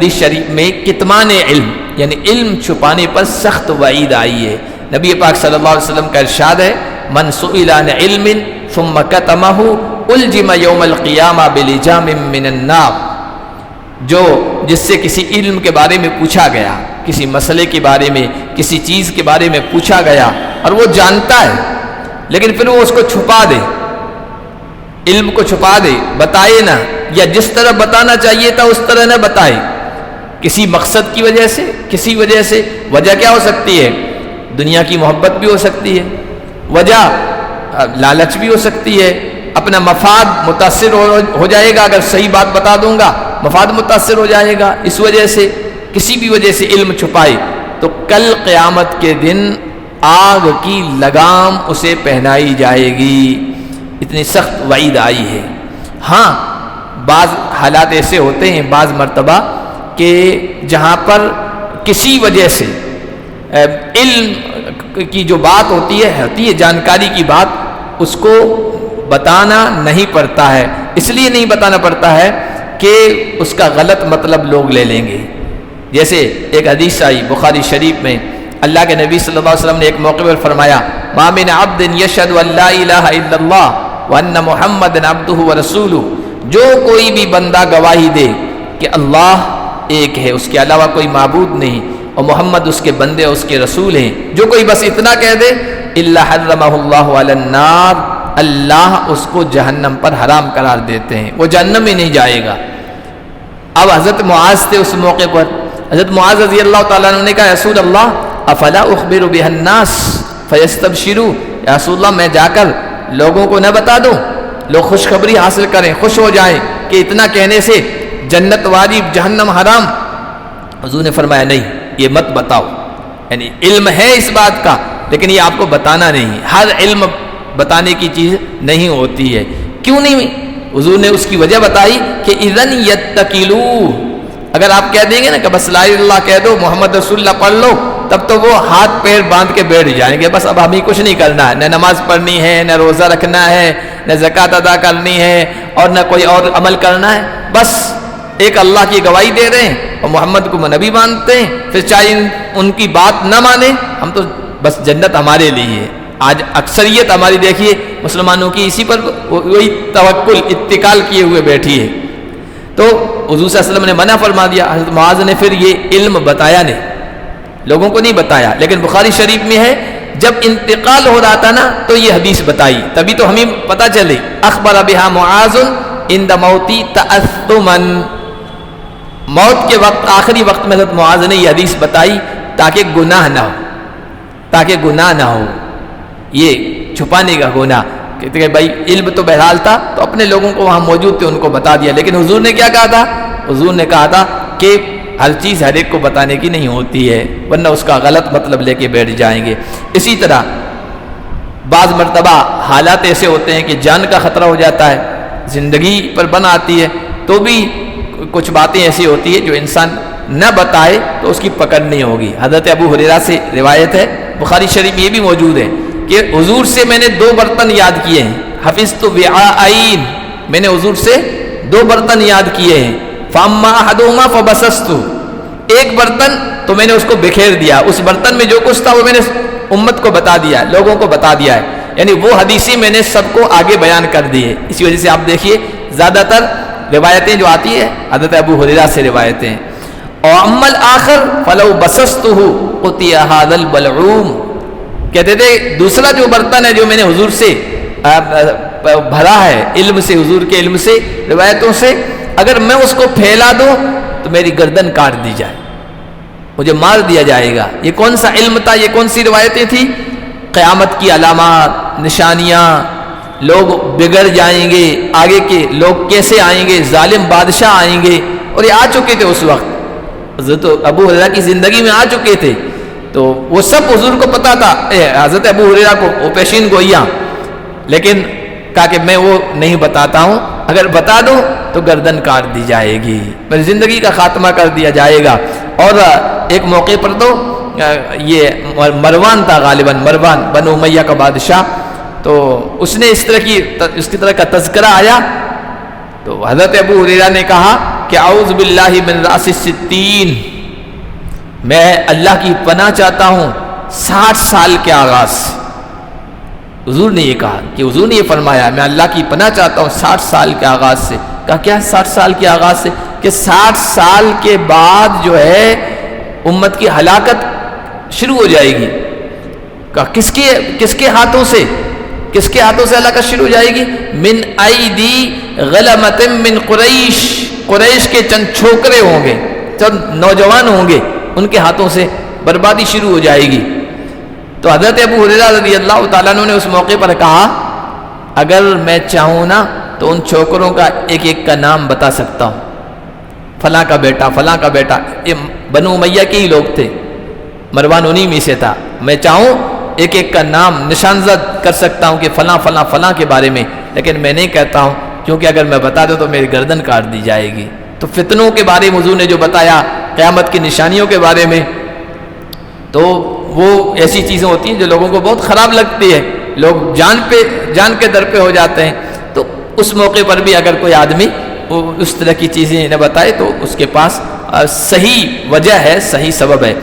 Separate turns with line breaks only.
حدیث شریف میں کتمان علم یعنی علم چھپانے پر سخت وعید آئی ہے۔ نبی پاک صلی اللہ علیہ وسلم کا ارشاد ہے، من سئل عن علم ثم کتمہ الجم یوم القیامہ بلجام من النار، جس سے کسی علم کے بارے میں پوچھا گیا، کسی مسئلے کے بارے میں، کسی چیز کے بارے میں پوچھا گیا اور وہ جانتا ہے لیکن پھر وہ اس کو چھپا دے، علم کو چھپا دے، بتائے نہ، یا جس طرح بتانا چاہیے تھا اس طرح نہ بتائے، کسی مقصد کی وجہ سے، کسی وجہ سے۔ وجہ کیا ہو سکتی ہے؟ دنیا کی محبت بھی ہو سکتی ہے، وجہ لالچ بھی ہو سکتی ہے، اپنا مفاد متاثر ہو جائے گا، اگر صحیح بات بتا دوں گا مفاد متاثر ہو جائے گا، اس وجہ سے کسی بھی وجہ سے علم چھپائے تو کل قیامت کے دن آگ کی لگام اسے پہنائی جائے گی، اتنی سخت وعید آئی ہے۔ ہاں بعض حالات ایسے ہوتے ہیں بعض مرتبہ کہ جہاں پر کسی وجہ سے علم کی جو بات ہوتی ہے جانکاری کی بات، اس کو بتانا نہیں پڑتا ہے، اس لیے نہیں بتانا پڑتا ہے کہ اس کا غلط مطلب لوگ لے لیں گے۔ جیسے ایک حدیث آئی بخاری شریف میں، اللہ کے نبی صلی اللہ علیہ وسلم نے ایک موقع پر فرمایا، ما من عبد یشہد ان لا الہ الا اللہ وان محمدا عبدہ ورسولہ، جو کوئی بھی بندہ گواہی دے کہ اللہ ایک ہے، اس کے علاوہ کوئی معبود نہیں، اور محمد اس کے بندے اور اس کے رسول ہیں، جو کوئی بس اتنا کہہ دے، الا حرمہ اللہ علی النار، اللہ اس کو جہنم پر حرام قرار دیتے ہیں، وہ جہنم میں نہیں جائے گا۔ اب حضرت معاذ تھے اس موقع پر، حضرت معاذ رضی اللہ تعالیٰ عنہ نے کہا، رسول اللہ افلا اخبر بها الناس فیستبشروا، یا رسول اللہ میں جا کر لوگوں کو نہ بتا دوں، لوگ خوشخبری حاصل کریں، خوش ہو جائیں کہ اتنا کہنے سے جنت واجب جہنم حرام؟ حضور نے فرمایا نہیں، یہ مت بتاؤ، یعنی علم ہے اس بات کا لیکن یہ آپ کو بتانا نہیں، ہر علم بتانے کی چیز نہیں ہوتی ہے۔ کیوں نہیں؟ حضور نے اس کی وجہ بتائی کہ اذن یتکلو، اگر آپ کہہ دیں گے نا کہ بس لا الہ الا اللہ کہہ دو، محمد رسول اللہ پڑھ لو، تب تو وہ ہاتھ پیر باندھ کے بیٹھ جائیں گے، بس اب ہمیں کچھ نہیں کرنا ہے، نہ نماز پڑھنی ہے، نہ روزہ رکھنا ہے، نہ زکوٰۃ ادا کرنی ہے، اور نہ کوئی اور عمل کرنا ہے، بس ایک اللہ کی گواہی دے رہے ہیں اور محمد کو نبی مانتے ہیں، پھر چاہے ان کی بات نہ مانیں، ہم تو بس جنت ہمارے لیے ہے۔ آج اکثریت ہماری دیکھیے مسلمانوں کی اسی پر وہی توکل اتکال کیے ہوئے بیٹھی ہے۔ تو حضور صلی اللہ علیہ وسلم نے منع فرما دیا، حضرت معاذ نے پھر یہ علم بتایا نہیں، لوگوں کو نہیں بتایا، لیکن بخاری شریف میں ہے جب انتقال ہو رہا تھا نا تو یہ حدیث بتائی، تبھی تو ہمیں پتہ چلے، اخبر بہا معاذ عند موتی تأثما، موت کے وقت آخری وقت میں حضرت معاذ نے یہ حدیث بتائی تاکہ گناہ نہ ہو، تاکہ گناہ نہ ہو، یہ چھپانے کا گناہ کہ بھائی علم تو بہرحال تھا تو اپنے لوگوں کو وہاں موجود تھے ان کو بتا دیا، لیکن حضور نے کیا کہا تھا؟ حضور نے کہا تھا کہ ہر چیز ہر ایک کو بتانے کی نہیں ہوتی ہے ورنہ اس کا غلط مطلب لے کے بیٹھ جائیں گے۔ اسی طرح بعض مرتبہ حالات ایسے ہوتے ہیں کہ جان کا خطرہ ہو جاتا ہے، زندگی پر بن آتی ہے، تو بھی کچھ باتیں ایسی ہوتی ہیں جو انسان نہ بتائے تو اس کی پکڑ نہیں ہوگی۔ حضرت ابو ہریرہ سے روایت ہے، بخاری شریف یہ بھی موجود ہے کہ حضور سے میں نے 2 برتن یاد کیے ہیں، حفظت وعاءین، میں نے حضور سے 2 برتن یاد کیے ہیں، فاما احدهما فبسست، ایک برتن تو میں نے اس کو بکھیر دیا، اس برتن میں جو کچھ تھا وہ میں نے امت کو بتا دیا، لوگوں کو بتا دیا ہے، یعنی وہ حدیثیں میں نے سب کو آگے بیان کر دی ہے۔ اسی وجہ سے آپ دیکھیے زیادہ تر روایتیں جو آتی ہیں حضرت ابو ہریرہ سے روایتیں، اور اما الاخر فلو بسسته قطع هذا البلعوم، کہتے تھے دوسرا جو برتن ہے جو میں نے حضور سے بھرا ہے، علم سے، حضور کے علم سے، روایتوں سے، اگر میں اس کو پھیلا دوں تو میری گردن کاٹ دی جائے، مجھے مار دیا جائے گا۔ یہ کون سا علم تھا؟ یہ کون سی روایتیں تھیں؟ قیامت کی علامات، نشانیاں، لوگ بگڑ جائیں گے، آگے کے لوگ کیسے آئیں گے، ظالم بادشاہ آئیں گے، اور یہ آ چکے تھے اس وقت، حضرت ابو ہریرہ کی زندگی میں آ چکے تھے، تو وہ سب حضور کو پتا تھا، حضرت ابو ہریرہ کو وہ پیشین گوئیاں، لیکن کہا کہ میں وہ نہیں بتاتا ہوں، اگر بتا دوں تو گردن کاٹ دی جائے گی، میری زندگی کا خاتمہ کر دیا جائے گا۔ اور ایک موقع پر تو یہ مروان تھا، غالباً مروان بنو امیہ کا بادشاہ، تو اس نے اس کی طرح کا تذکرہ آیا تو حضرت ابو ہریرہ نے کہا کہ اعوذ باللہ من راس الستین، میں اللہ کی پناہ چاہتا ہوں 60 سال کے آغاز سے۔ حضور نے یہ کہا کہ حضور نے یہ فرمایا میں اللہ کی پناہ چاہتا ہوں 60 سال کے آغاز سے۔ کہا کیا 60 سال کے آغاز سے؟ کہ 60 سال کے بعد جو ہے امت کی ہلاکت شروع ہو جائے گی۔ کہا کس کے ہاتھوں سے؟ کس کے ہاتھوں سے ہلاکت شروع ہو جائے گی؟ من ایدی غلمۃ من قریش، قریش کے چند چھوکرے ہوں گے، چند نوجوان ہوں گے، ان کے ہاتھوں سے بربادی شروع ہو جائے گی۔ تو حضرت ابو ہریرہ رضی اللہ تعالیٰ عنہ نے اس موقع پر کہا اگر میں چاہوں نا تو ان چھوکروں کا ایک ایک کا نام بتا سکتا ہوں، فلاں کا بیٹا، فلاں کا بیٹا۔ یہ بنو امیہ کے ہی لوگ تھے، مروان انہی میں سے تھا۔ میں چاہوں ایک ایک کا نام نشانزد کر سکتا ہوں کہ فلاں فلاں فلاں کے بارے میں، لیکن میں نہیں کہتا ہوں کیونکہ اگر میں بتا دوں تو میری گردن کاٹ دی جائے گی۔ تو فتنوں کے بارے میں حضور نے جو بتایا، قیامت کی نشانیوں کے بارے میں، تو وہ ایسی چیزیں ہوتی ہیں جو لوگوں کو بہت خراب لگتی ہے، لوگ جان کے در پہ ہو جاتے ہیں۔ تو اس موقع پر بھی اگر کوئی آدمی اس طرح کی چیزیں نہ بتائے تو اس کے پاس صحیح وجہ ہے، صحیح سبب ہے۔